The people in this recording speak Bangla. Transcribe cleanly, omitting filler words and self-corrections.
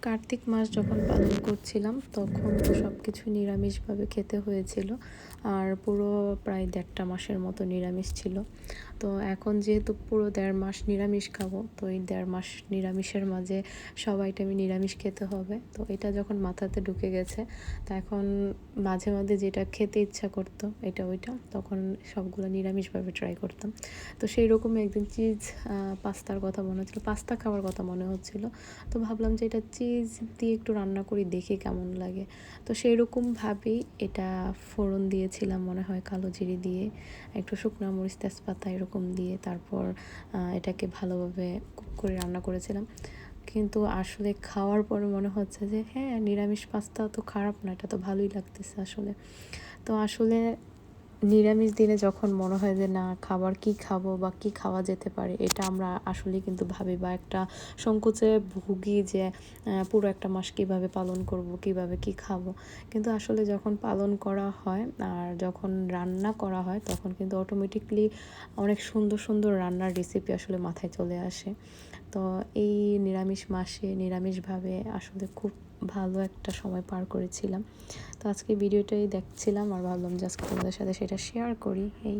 কার্তিক মাস যখন পালন করছিলাম তখন তো সব কিছু নিরামিষভাবে খেতে হয়েছিল। আর পুরো প্রায় ১.৫ মাসের মতো নিরামিষ ছিল। তো এখন যেহেতু পুরো ১.৫ মাস নিরামিষ খাবো, তো এই ১.৫ মাস নিরামিষের মাঝে সব আইটেমই নিরামিষ খেতে হবে। তো এটা যখন মাথাতে ঢুকে গেছে, তা এখন মাঝে মাঝে যেটা খেতে ইচ্ছা করতো এটা ওইটা, তখন সবগুলো নিরামিষভাবে ট্রাই করতাম। তো সেই রকমই একদিন চিজ পাস্তার কথা মনে হচ্ছিলো, পাস্তা খাওয়ার কথা মনে হচ্ছিলো। তো ভাবলাম যে এটা চিজ দিয়ে একটু রান্না করি, দেখি কেমন লাগে। তো সেই রকমভাবেই এটা ফোড়ন দিয়েছিলাম মনে হয় কালো জিরে দিয়ে, একটু শুকনো মরিচ তেজপাতা এরকম দিয়ে, তারপর এটাকে ভালোভাবে কুক করে রান্না করেছিলাম। কিন্তু আসলে খাওয়ার পরে মনে হচ্ছে যে হ্যাঁ, নিরামিষ পাস্তা তো খারাপ না, এটা তো ভালোই লাগতেছে আসলে। তো আসলে নিরামিষ দিনে যখন মনে হয় যে না, খাবার কি খাবো বা কি খাওয়া যেতে পারে, এটা আমরা আসলেই কিন্তু ভাবি বা একটা সংকোচে ভুগি যে পুরো একটা মাস কিভাবে পালন করব, কিভাবে কি খাবো। কিন্তু আসলে যখন পালন করা হয় আর যখন রান্না করা হয়, তখন কিন্তু অটোমেটিকলি অনেক সুন্দর সুন্দর রান্নার রেসিপি আসলে মাথায় চলে আসে। তো এই নিরামিষ মাসে নিরামিষভাবে আসলে খুব ভালো একটা সময় পার করেছিলাম। তো আজকে ভিডিওটাই দেখছিলাম আর ভাবলাম যে আজকে তোমাদের সাথে সেটা শেয়ার করি। এই